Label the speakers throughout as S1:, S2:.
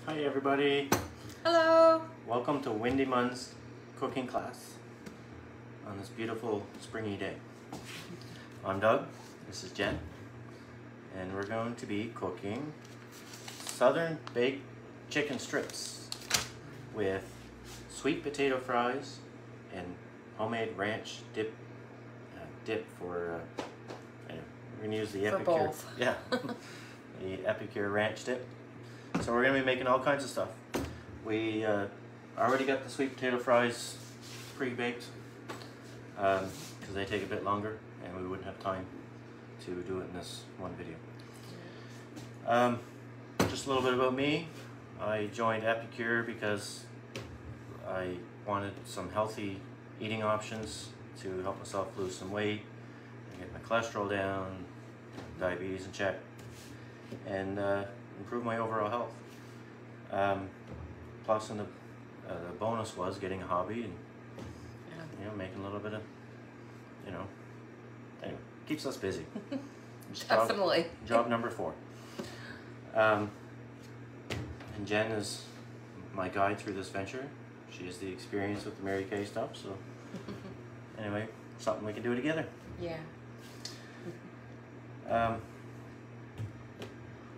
S1: Hi everybody.
S2: Hello.
S1: Welcome to Windy Mun's cooking class on this beautiful springy day. I'm Doug, this is Jen, and we're going to be cooking southern baked chicken strips with sweet potato fries and homemade ranch dip for anyway, we're going to use the Epicure.
S2: Both.
S1: Yeah, the Epicure ranch dip. So we're going to be making all kinds of stuff. We already got the sweet potato fries pre-baked because they take a bit longer and we wouldn't have time to do it in this one video. Just a little bit about me. I joined Epicure because I wanted some healthy eating options to help myself lose some weight and get my cholesterol down, diabetes in check, and improve my overall health. Plus, the bonus was getting a hobby and making a little bit of, anyway, keeps us busy.
S2: Definitely.
S1: Job number 4. And Jen is my guide through this venture. She has the experience with the Mary Kay stuff, so anyway, something we can do together.
S2: Yeah.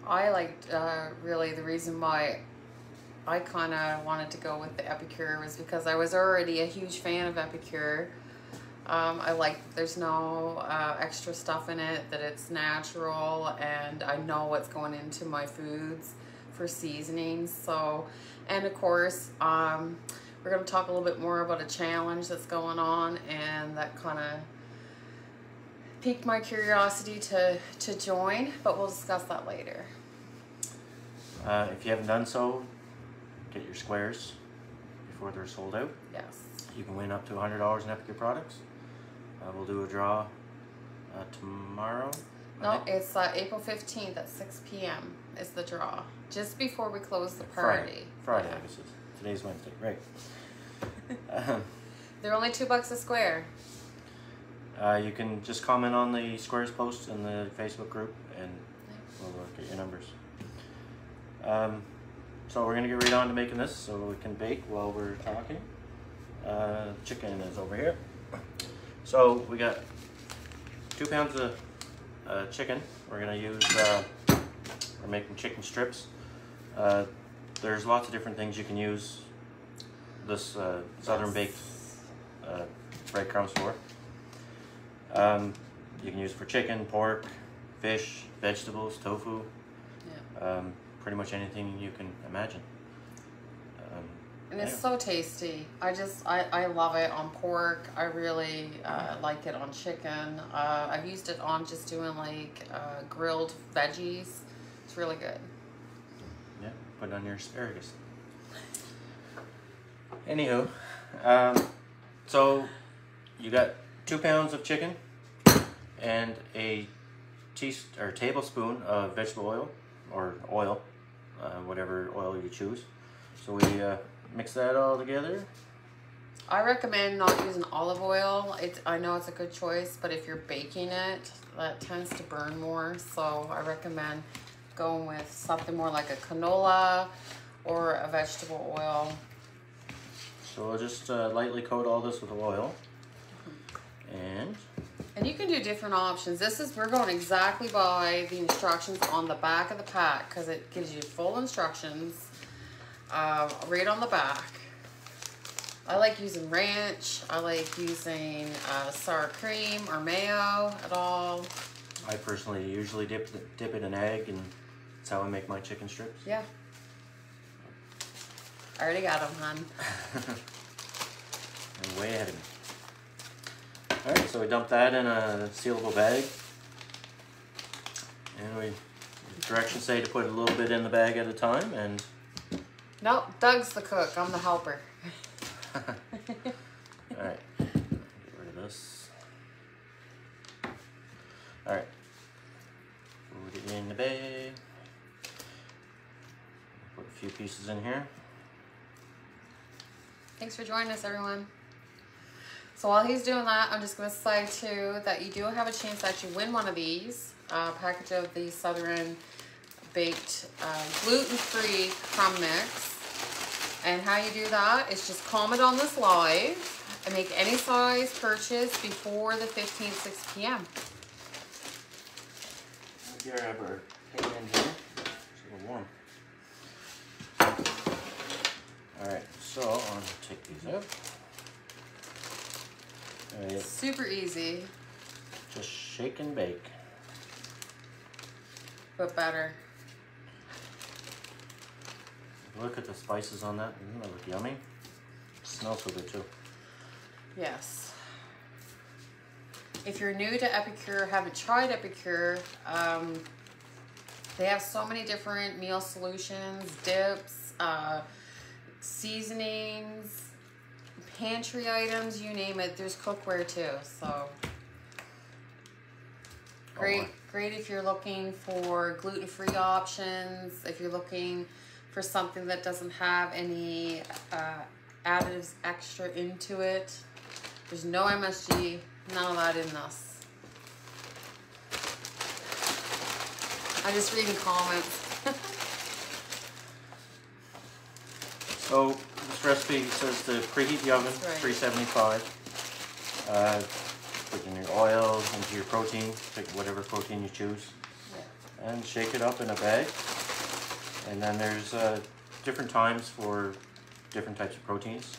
S2: I liked, really the reason why I kind of wanted to go with the Epicure was because I was already a huge fan of Epicure. I like there's no extra stuff in it, that it's natural, and I know what's going into my foods for seasonings. So, and of course, we're going to talk a little bit more about a challenge that's going on, and that kind of piqued my curiosity to join, but we'll discuss that later.
S1: If you haven't done so, get your squares before they're sold out.
S2: Yes.
S1: You can win up to $100 in Epicure products. We'll do a draw tomorrow.
S2: No, it's April 15th at 6 p.m. is the draw, just before we close the party.
S1: Friday, I guess it's today's Wednesday, right?
S2: They're only $2 a square.
S1: You can just comment on the squares post in the Facebook group, and we'll look at your numbers. So we're going to get right on to making this so we can bake while we're talking. Chicken is over here. So we got 2 pounds of chicken. We're going to use, we're making chicken strips. There's lots of different things you can use this southern baked breadcrumbs for. You can use it for chicken, pork, fish, vegetables, tofu. Yeah. Pretty much anything you can imagine.
S2: And it's so tasty. I love it on pork. I really like it on chicken. I've used it on just doing like grilled veggies. It's really good.
S1: Yeah, put it on your asparagus. Anywho, so you got 2 pounds of chicken and a tablespoon of vegetable oil, or oil, whatever oil you choose. So we mix that all together.
S2: I recommend not using olive oil. I know it's a good choice, but if you're baking it, that tends to burn more. So I recommend going with something more like a canola or a vegetable oil.
S1: So we'll just lightly coat all this with oil.
S2: And you can do different options. We're going exactly by the instructions on the back of the pack, because it gives you full instructions right on the back. I like using ranch. I like using sour cream or mayo at all.
S1: I personally usually dip it in egg, and that's how I make my chicken strips.
S2: Yeah. I already got them, hon.
S1: I'm way ahead of me. Alright, so we dump that in a sealable bag. And directions say to put a little bit in the bag at a time, and...
S2: Nope, Doug's the cook. I'm the helper.
S1: Alright, get rid of this. Alright, put it in the bag. Put a few pieces in here.
S2: Thanks for joining us, everyone. So while he's doing that, I'm just going to say too that you do have a chance to actually win one of these, a package of the Southern baked gluten-free crumb mix. And how you do that is just comment on this live and make any size purchase before the 15th, 6 p.m.
S1: Here I have our pan in here. It's a little warm. Alright, so I'm going to take these out. Right.
S2: Super easy.
S1: Just shake and bake.
S2: But better.
S1: Look at the spices on that. Doesn't that look yummy? It smells so good too.
S2: Yes. If you're new to Epicure, haven't tried Epicure, they have so many different meal solutions, dips, seasonings, pantry items, you name it. There's cookware too. So great if you're looking for gluten-free options, if you're looking for something that doesn't have any additives extra into it. There's no MSG, none of that in this. I'm just reading comments.
S1: So this recipe says to preheat the oven, 375. Put in your oil, into your protein, pick whatever protein you choose, and shake it up in a bag. And then there's different times for different types of proteins.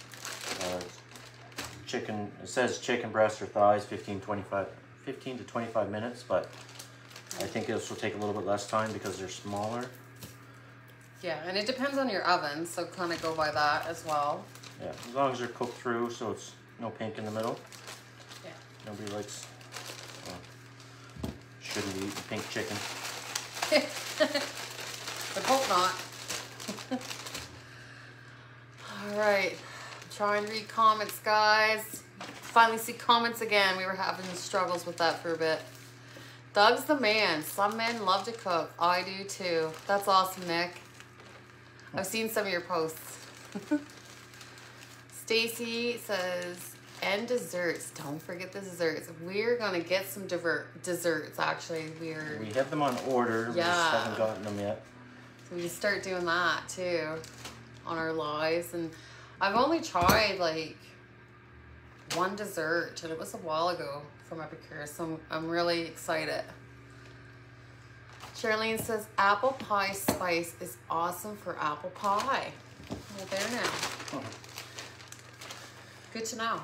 S1: Chicken, it says chicken breast or thighs, 15 to 25 minutes, but I think this will take a little bit less time because they're smaller.
S2: Yeah, and it depends on your oven, so kind of go by that as well.
S1: Yeah, as long as they're cooked through, so it's no pink in the middle.
S2: Yeah.
S1: Nobody likes, well, shouldn't be eating pink chicken.
S2: But hope not. All right, trying to read comments, guys. Finally see comments again. We were having struggles with that for a bit. Doug's the man. Some men love to cook. I do too. That's awesome, Nick. I've seen some of your posts. Stacy says, and desserts. Don't forget the desserts. We're gonna get some desserts. Actually, we
S1: have them on order.
S2: Yeah.
S1: We just haven't gotten them yet.
S2: So we start doing that too on our lives. And I've only tried like one dessert, and it was a while ago from Epicure. So I'm really excited. Charlene says, apple pie spice is awesome for apple pie. Well, there now. Good to know.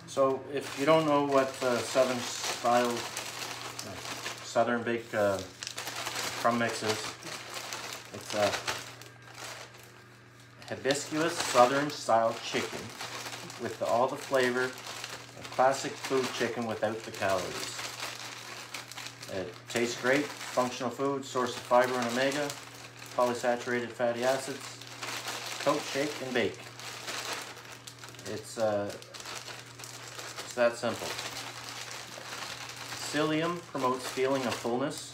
S1: So if you don't know what Southern baked crumb mix is, it's a hibiscus Southern style chicken with all the flavor of classic food chicken without the calories. It tastes great, functional food, source of fiber and omega, polysaturated fatty acids. Coat, shake, and bake. It's that simple. Psyllium promotes feeling of fullness.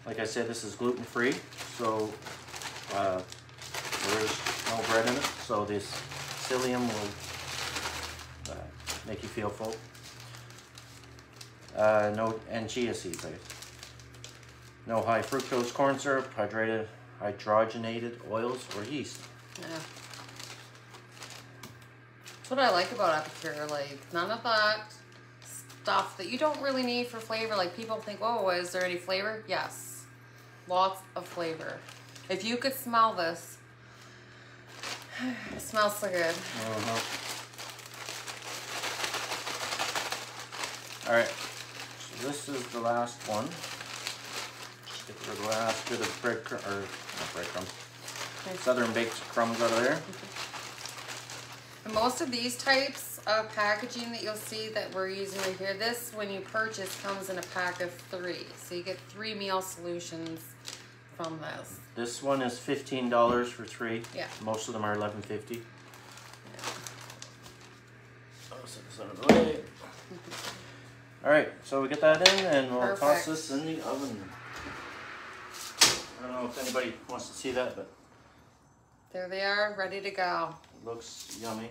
S1: Like I said, this is gluten-free, so there is no bread in it, so this psyllium will make you feel full. And chia seeds. No high fructose corn syrup, hydrogenated oils, or yeast.
S2: Yeah. That's what I like about Epicure. Like, none of that stuff that you don't really need for flavor. Like, people think, oh, is there any flavor? Yes. Lots of flavor. If you could smell this, it smells so good.
S1: Alright, so this is the last one. Just get the last bit of breadcrumbs. Southern baked crumbs out of there.
S2: And most of these types of packaging that you'll see that we're using right here, this, when you purchase, comes in a pack of 3. So you get 3 meal solutions from this.
S1: This one is $15 for 3.
S2: Yeah.
S1: Most of them are $11.50. Yeah. I'll set this out of the way. Alright, so we get that in and we'll toss this in the oven. I don't know if anybody wants to see that, but
S2: there they are, ready to go.
S1: It looks yummy.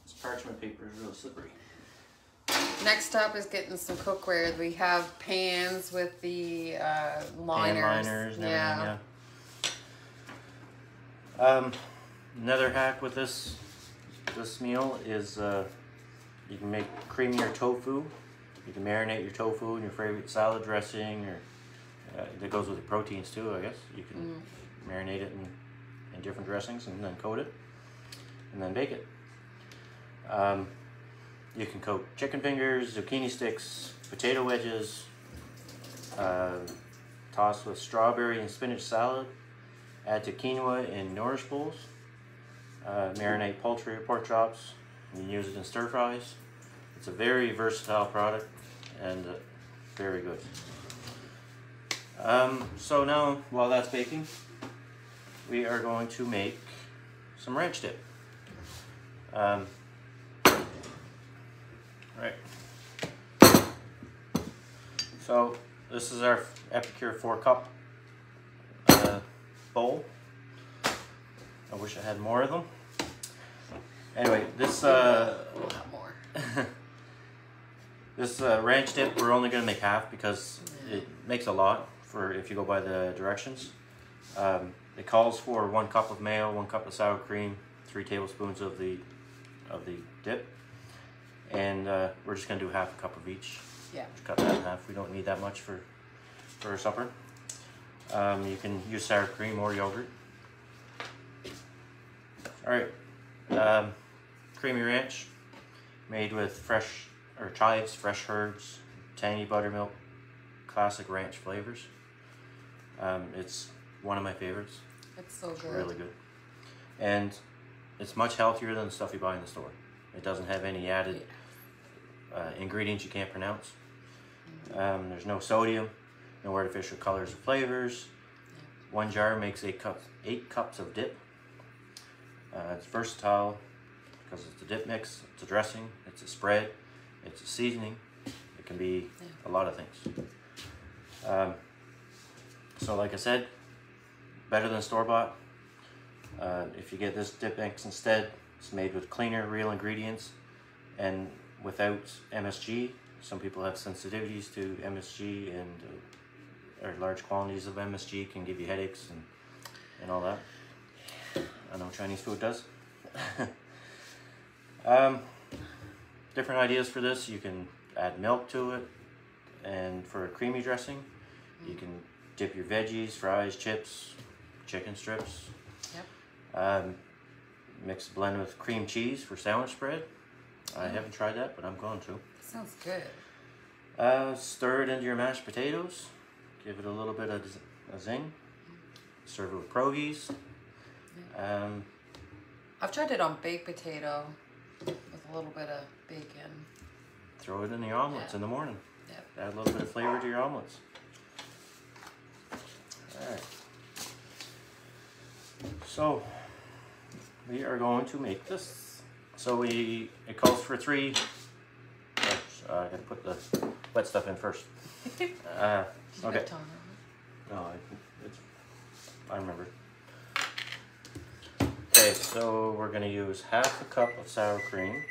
S1: This parchment paper is really slippery.
S2: Next up is getting some cookware. We have pans with the liners.
S1: Pan liners and everything, yeah. Another hack with this meal is you can make creamier tofu. You can marinate your tofu in your favorite salad dressing, or that goes with the proteins too, I guess. You can marinate it in different dressings and then coat it, and then bake it. You can coat chicken fingers, zucchini sticks, potato wedges, toss with strawberry and spinach salad, add to quinoa in nourish bowls, marinate poultry or pork chops, and use it in stir fries. It's a very versatile product and very good. So now, while that's baking, we are going to make some ranch dip. Right. So this is our Epicure 4-cup bowl. I wish I had more of them. Anyway, this
S2: a lot more.
S1: This ranch dip we're only going to make half because it makes a lot for if you go by the directions. It calls for 1 cup of mayo, 1 cup of sour cream, 3 tablespoons of the dip. And we're just going to do half a cup of each.
S2: Yeah.
S1: Just cut that in half. We don't need that much for our supper. You can use sour cream or yogurt. Alright. Creamy ranch made with chives, fresh herbs, tangy buttermilk, classic ranch flavors. It's one of my favorites.
S2: It's so good.
S1: It's really good. And it's much healthier than the stuff you buy in the store. It doesn't have any added ingredients you can't pronounce. There's no sodium, no artificial colors or flavors. 1 jar makes 8 cups of dip. It's versatile because it's a dip mix, it's a dressing, it's a spread, it's a seasoning. It can be a lot of things. So like I said, better than store-bought. If you get this dip mix instead, it's made with cleaner, real ingredients and without MSG. Some people have sensitivities to MSG, and or large quantities of MSG can give you headaches and all that. I know Chinese food does. Different ideas for this. You can add milk to it, and for a creamy dressing, you can dip your veggies, fries, chips, chicken strips. Yep. Blend with cream cheese for sandwich spread. I haven't tried that, but I'm going to.
S2: Sounds good.
S1: Stir it into your mashed potatoes. Give it a little bit of a zing. Serve it with pierogies.
S2: I've tried it on baked potato with a little bit of bacon.
S1: Throw it in the omelets in the morning.
S2: Yep.
S1: Add a little bit of flavor to your omelets. Alright. So, we are going to make this. So it calls for 3. I gotta put the wet stuff in first. Okay. No, I remember. Okay, so we're gonna use half a cup of sour cream.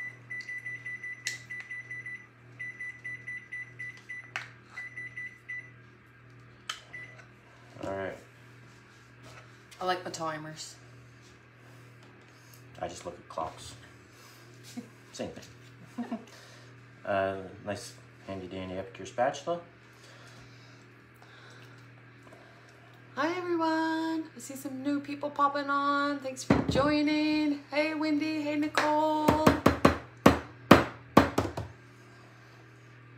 S1: All right.
S2: I like my timers.
S1: I just look at clocks. Same thing. Nice handy dandy Epicure spatula.
S2: Hi everyone, I see some new people popping on. Thanks for joining. Hey Wendy, hey Nicole.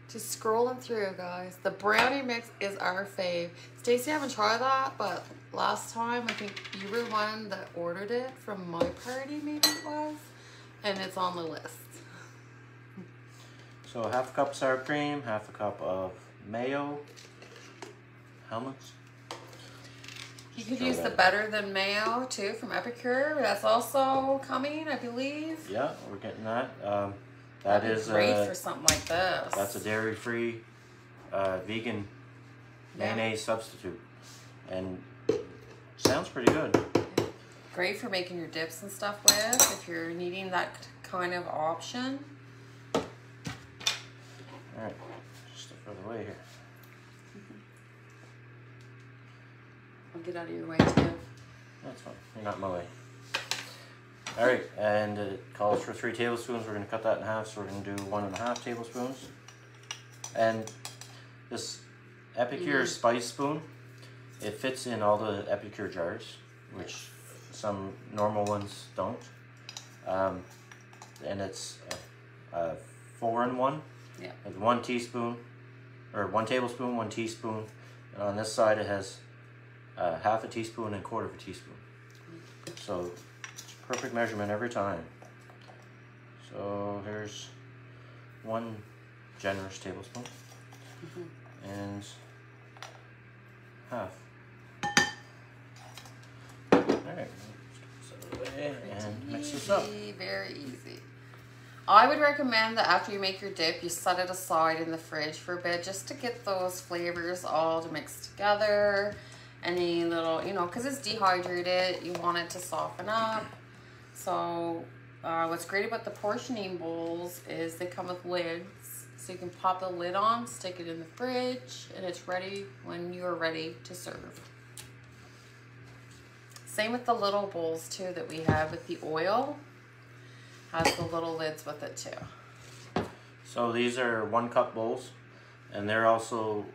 S2: Just scrolling through, guys. The brownie mix is our fave. Stacey, I haven't tried that, but last time I think you were one that ordered it from my party, maybe it was, and it's on the list.
S1: So half a cup of sour cream, half a cup of mayo. How much?
S2: You could use the better than mayo too from Epicure. That's also coming, I believe.
S1: Yeah, we're getting that. That is
S2: great for something like this.
S1: That's a dairy-free, vegan mayonnaise substitute, and sounds pretty good.
S2: Great for making your dips and stuff with if you're needing that kind of option.
S1: way here.
S2: I'll get out of your way too.
S1: That's fine. You're not in my way. All right, and it calls for 3 tablespoons. We're going to cut that in half, so we're going to do 1.5 tablespoons. And this Epicure spice spoon, it fits in all the Epicure jars, which some normal ones don't. And it's a 4-in-1.
S2: Yeah.
S1: With 1 teaspoon, or 1 tablespoon, 1 teaspoon, and on this side it has half a teaspoon and 1/4 of a teaspoon. So it's perfect measurement every time. So here's 1 generous tablespoon and half. All right, set it away and mix this up.
S2: Very easy. I would recommend that after you make your dip, you set it aside in the fridge for a bit just to get those flavors all to mix together. Any little, you know, because it's dehydrated, you want it to soften up. So what's great about the portioning bowls is they come with lids. So you can pop the lid on, stick it in the fridge, and it's ready when you're ready to serve. Same with the little bowls too that we have with the oil. Has the little lids with it too.
S1: So these are 1 cup bowls, and they're also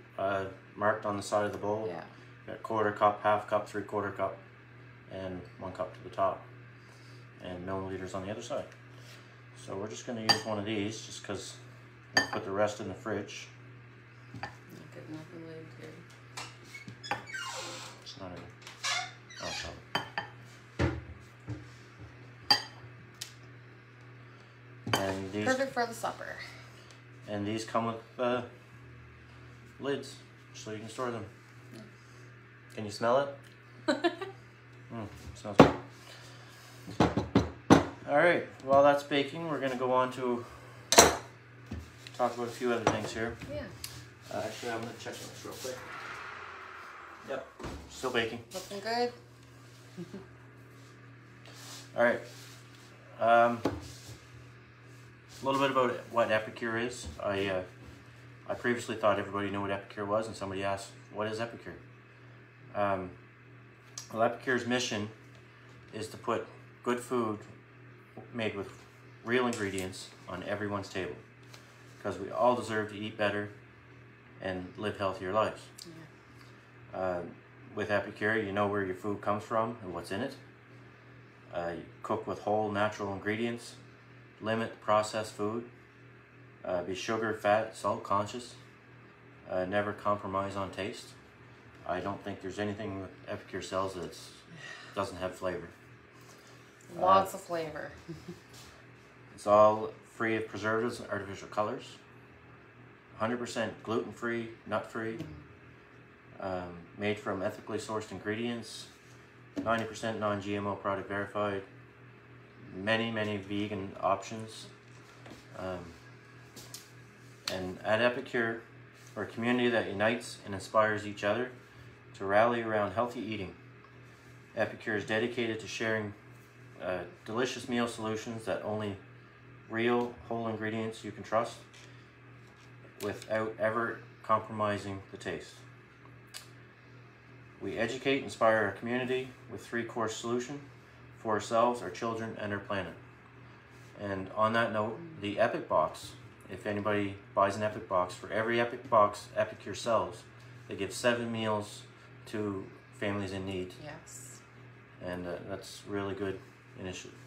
S1: marked on the side of the bowl.
S2: Yeah.
S1: Got 1/4 cup, 1/2 cup, 3/4 cup, and 1 cup to the top, and milliliters on the other side. So we're just going to use one of these just because we'll put the rest in the fridge.
S2: Not good enough for lid too.
S1: It's not in. Oh, sorry. And these,
S2: perfect for the supper.
S1: and these come with lids, so you can store them.
S2: Yeah.
S1: Can you smell it? Smells good. All right, while that's baking, we're going to go on to talk about a few other things here.
S2: Yeah.
S1: Actually, I'm going to check on this real quick. Yep, still baking.
S2: Looking good.
S1: All right. A little bit about what Epicure is. I previously thought everybody knew what Epicure was, and somebody asked, what is Epicure? Well, Epicure's mission is to put good food made with real ingredients on everyone's table, because we all deserve to eat better and live healthier lives. Yeah. With Epicure, you know where your food comes from and what's in it. You cook with whole natural ingredients, limit processed food, be sugar, fat, salt conscious, never compromise on taste. I don't think there's anything that Epicure sells that doesn't have flavor.
S2: Lots of flavor.
S1: It's all free of preservatives and artificial colors, 100% gluten-free, nut-free, made from ethically sourced ingredients, 90% non-GMO product verified, many vegan options. And at Epicure, we're a community that unites and inspires each other to rally around healthy eating. Epicure is dedicated to sharing delicious meal solutions that only real whole ingredients you can trust without ever compromising the taste. We educate, inspire our community with 3-course solution for ourselves, our children, and our planet. And on that note, the Epic Box, if anybody buys an Epic Box, for every Epic Box Epicure sells, they give 7 meals to families in need.
S2: Yes.
S1: And that's really good initiative.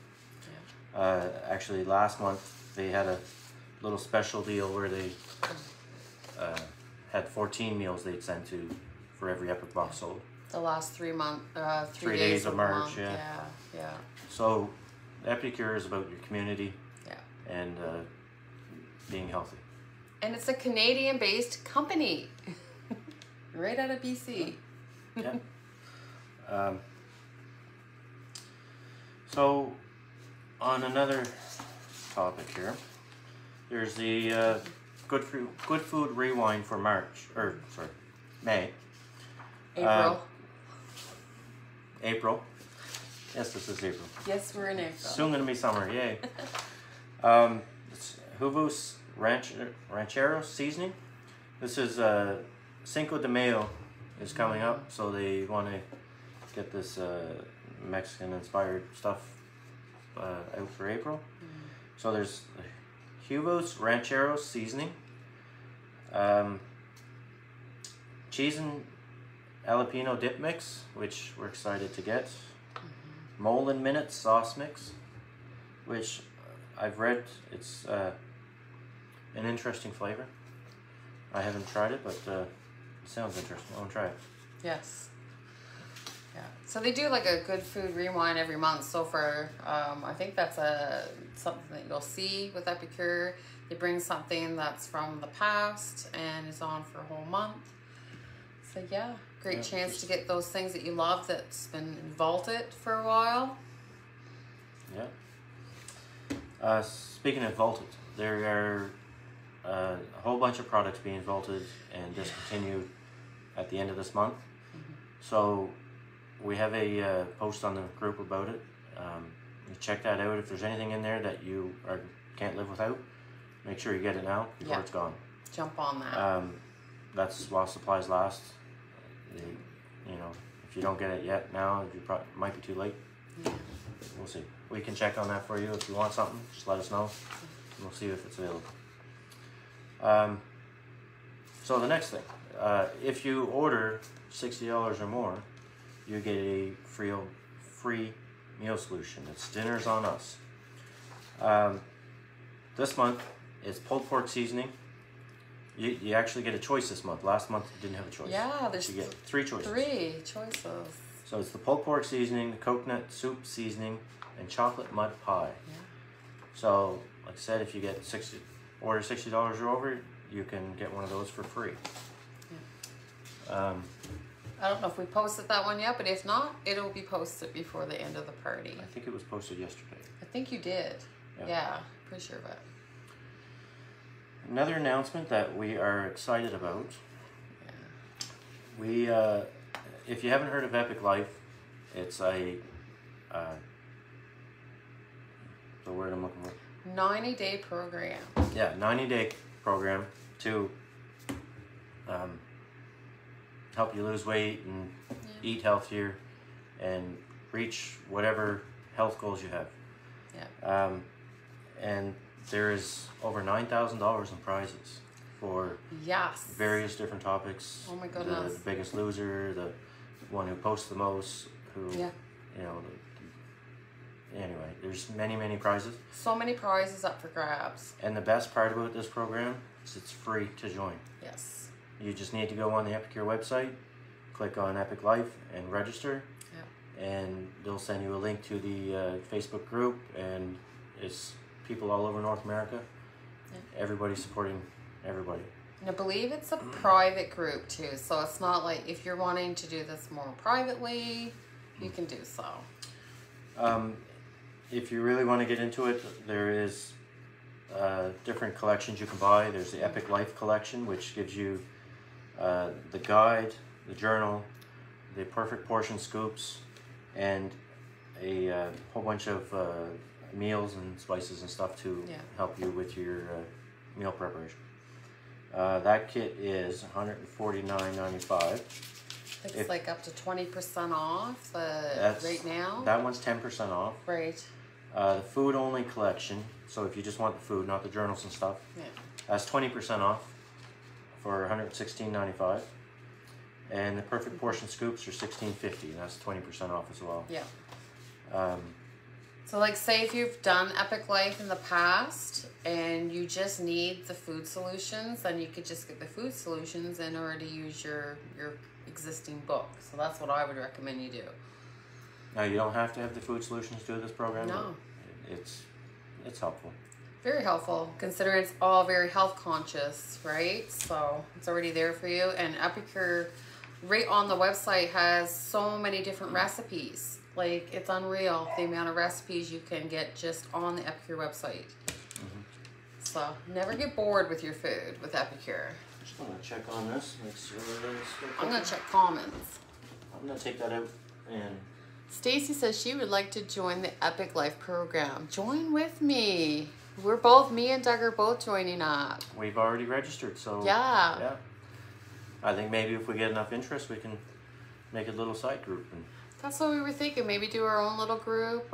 S2: Yeah.
S1: Actually, last month they had a little special deal where they had 14 meals they'd send to for every Epic Box sold.
S2: The last 3 months,
S1: 3 days of March,
S2: month.
S1: yeah.
S2: Yeah.
S1: So Epicure is about your community,
S2: Yeah.
S1: and being healthy.
S2: And it's a Canadian-based company, right out of BC.
S1: Yeah. So on another topic here, there's the Good Food Rewind for May. April. Yes, this is April.
S2: Yes, we're in April.
S1: Soon gonna be summer, yay. It's Huvus Ranchero seasoning. This is Cinco de Mayo is coming up, so they want to get this Mexican-inspired stuff out for April. So there's Hugo's Rancheros seasoning, cheese and jalapeno dip mix, which we're excited to get. Mole and Minute sauce mix, which I've read it's an interesting flavor. I haven't tried it, but it sounds interesting. I want to try it.
S2: Yes. Yeah. So they do like a good food rewind every month. So for I think that's something that you'll see with Epicure. They bring something that's from the past and is on for a whole month. So yeah, great chance to get those things that you love that's been vaulted for a while.
S1: Yeah. Speaking of vaulted, there are a whole bunch of products being vaulted and discontinued at the end of this month. So we have a post on the group about it. You check that out. If there's anything in there that you can't live without, make sure you get it now before it's gone.
S2: Jump on that.
S1: That's while supplies last. You know, if you don't get it yet now, you might be too late. We'll see. We can check on that for you. If you want something, just let us know. And we'll see if it's available. So the next thing, if you order $60 or more, you get a free meal solution. It's Dinners on Us. This month it's pulled pork seasoning. You actually get a choice this month. Last month you didn't have a choice.
S2: Yeah, there's
S1: you get 3 choices.
S2: 3 choices.
S1: So it's the pulled pork seasoning, the coconut soup seasoning, and chocolate mud pie.
S2: Yeah.
S1: So, like I said, if you get order $60 or over, you can get one of those for free.
S2: Yeah. I don't know if we posted that one yet, but if not, it'll be posted before the end of the party.
S1: I think it was posted yesterday.
S2: I think you did. Yeah, pretty sure of it.
S1: Another announcement that we are excited about. We, if you haven't heard of Epic Life, it's the word I'm looking for.
S2: 90-day program.
S1: Yeah, 90-day program to help you lose weight and eat healthier and reach whatever health goals you have.
S2: Yeah.
S1: And there is over $9,000 in prizes for various different topics.
S2: Oh my goodness.
S1: The biggest loser, the one who posts the most, you know, anyway, there's many prizes.
S2: So many prizes up for grabs.
S1: And the best part about this program is it's free to join.
S2: Yes.
S1: You just need to go on the Epicure website, click on Epic Life and register. Yeah. And they'll send you a link to the Facebook group, and it's people all over North America. Yeah. Everybody supporting everybody.
S2: And I believe it's a private group too, so it's not like if you're wanting to do this more privately, you can do so.
S1: If you really want to get into it, there is different collections you can buy. There's the Epic Life collection, which gives you the guide, the journal, the perfect portion scoops, and a whole bunch of meals and spices and stuff to help you with your meal preparation. That kit is $149.95.
S2: It's like up to 20% off right now.
S1: That one's 10% off.
S2: Right.
S1: The food only collection, so if you just want the food, not the journals and stuff, that's 20% off for $116.95. And the perfect portion scoops are $16.50, and that's 20% off as well.
S2: Yeah. So like say if you've done Epic Life in the past and you just need the food solutions, then you could just get the food solutions and already use your existing book. So that's what I would recommend you do.
S1: Now you don't have to have the food solutions to do this program.
S2: No.
S1: It's helpful.
S2: Very helpful, considering it's all very health conscious, right? So it's already there for you. And Epicure, right on the website, has so many different recipes. Like, it's unreal the amount of recipes you can get just on the Epicure website. So never get bored with your food with Epicure.
S1: Just want to check on this, make sure it's
S2: I'm going to check comments.
S1: I'm going to take that out and...
S2: Stacy says she would like to join the Epic Life program. Join with me. Me and Doug are both joining up.
S1: We've already registered, so...
S2: Yeah.
S1: I think maybe if we get enough interest, we can make a little side group. And
S2: that's what we were thinking. Maybe do our own little group,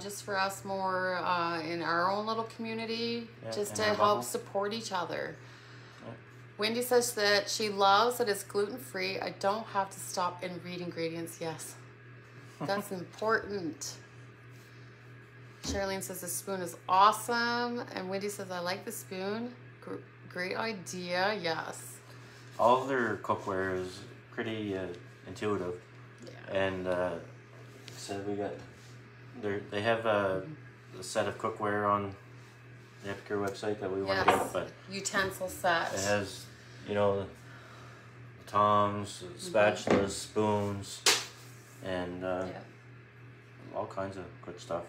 S2: just for us more in our own little community, just to help support each other. Yeah. Wendy says that she loves that it's gluten-free. I don't have to stop and read ingredients. Yes, that's important. Charlene says the spoon is awesome. And Wendy says, I like the spoon. Great idea. Yes.
S1: All their cookware is pretty intuitive. Yeah. And so we got, they have a set of cookware on the Epicure website that we want to get. But
S2: utensil set.
S1: It has, you know, the tongs, spatulas, spoons, and all kinds of good stuff.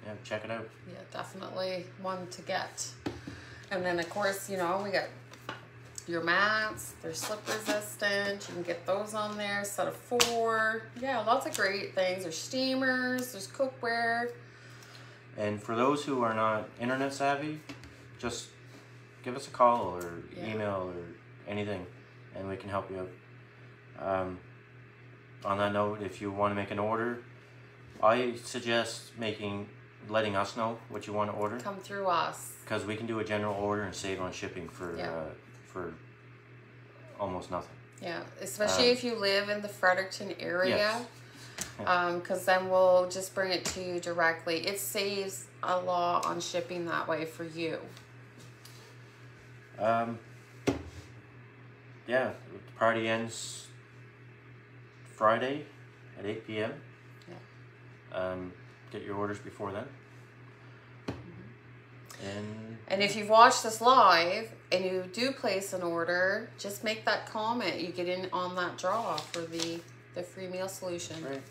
S1: Yeah, check it out.
S2: Yeah, definitely one to get. And then, of course, you know, we got your mats. They're slip resistant. You can get those on there. Set of 4. Yeah, lots of great things. There's steamers. There's cookware.
S1: And for those who are not internet savvy, just give us a call or email or anything, and we can help you out. On that note, if you want to make an order, I suggest letting us know what you want to order.
S2: Come through us.
S1: Because we can do a general order and save on shipping for almost nothing.
S2: Yeah, especially if you live in the Fredericton area.
S1: Yes.
S2: Because then we'll just bring it to you directly. It saves a lot on shipping that way for you.
S1: Yeah, the party ends Friday at 8 p.m. Yeah. Get your orders before then.
S2: And if you've watched this live and you do place an order, just make that comment. You get in on that draw for the free meal solution.
S1: Right.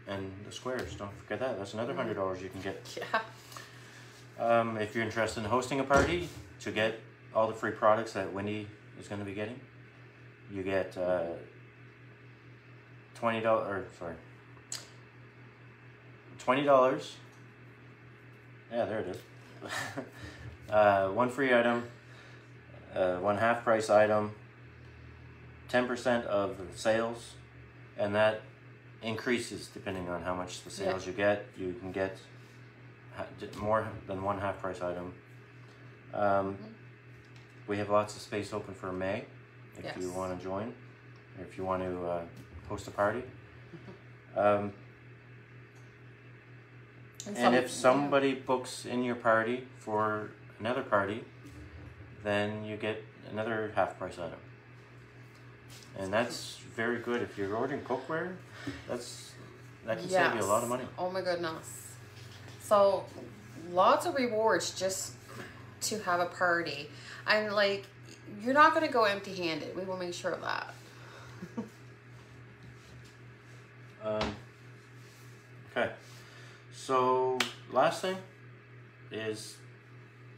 S1: And the squares, don't forget that. That's another $100 you can get.
S2: Yeah.
S1: If you're interested in hosting a party, to get all the free products that Wendy is going to be getting, you get $20. Yeah, there it is. One free item, one half price item, 10% of the sales, and that increases depending on how much the sales you get. You can get more than one half price item. We have lots of space open for May if you want to join, or if you want to host a party. And if somebody books in your party for another party, then you get another half price item. And that's very good. If you're ordering cookware, that can save you a lot of money.
S2: Oh my goodness. So lots of rewards just to have a party. And like, you're not going to go empty handed. We will make sure of that.
S1: Okay. So last thing is,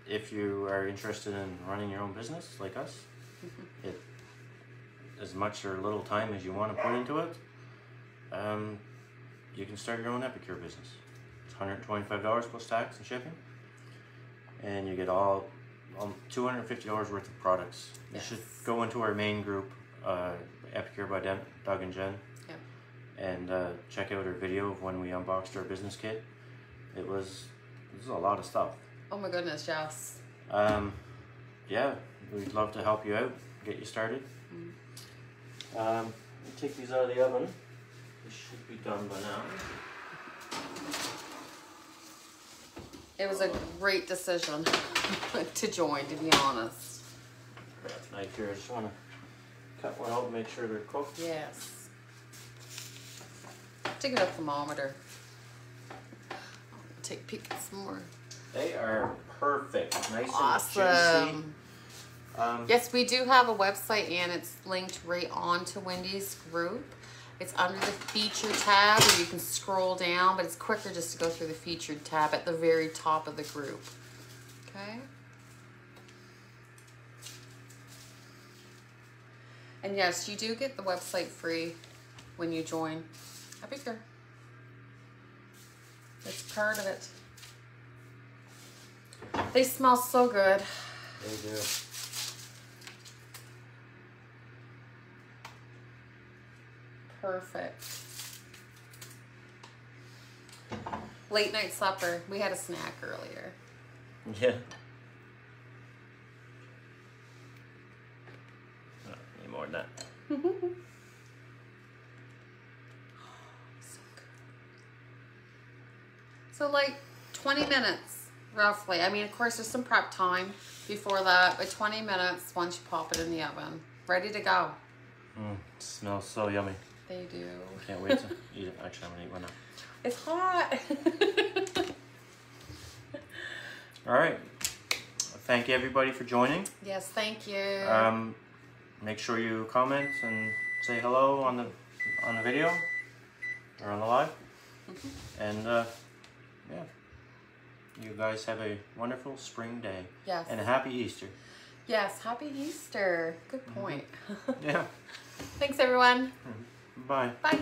S1: if you are interested in running your own business like us, as much or little time as you want to put into it, you can start your own Epicure business. It's $125 plus tax and shipping, and you get all $250 worth of products. You should go into our main group, Epicure by Doug and Jen, and check out our video of when we unboxed our business kit. This is a lot of stuff.
S2: Oh my goodness, yes.
S1: Yeah, we'd love to help you out, get you started. Take these out of the oven. They should be done by now.
S2: It was a great decision to join, to be honest.
S1: Grab a knife here. I just want to cut one out and make sure they're cooked.
S2: Yes. Take a thermometer. Take a peek some more.
S1: They are perfect. Nice
S2: awesome.
S1: And juicy.
S2: Yes, we do have a website, and it's linked right onto Wendy's group. It's under the featured tab, where you can scroll down, but it's quicker just to go through the featured tab at the very top of the group. Okay? And yes, you do get the website free when you join Epicure. It's part of it. They smell so good.
S1: They do.
S2: Perfect. Late night supper. We had a snack earlier.
S1: Yeah. Oh, need more than that.
S2: So good. So like 20 minutes, roughly. I mean, of course, there's some prep time before that, but 20 minutes once you pop it in the oven. Ready to go.
S1: It smells so yummy.
S2: They do.
S1: Can't wait to eat it. Actually, I'm gonna eat one now.
S2: It's hot.
S1: All right. Thank you everybody for joining.
S2: Yes, thank you.
S1: Make sure you comment and say hello on the video or on the live. And yeah, you guys have a wonderful spring day.
S2: Yes.
S1: And a happy Easter.
S2: Yes, happy Easter. Good point.
S1: Yeah.
S2: Thanks, everyone.
S1: Bye.
S2: Bye.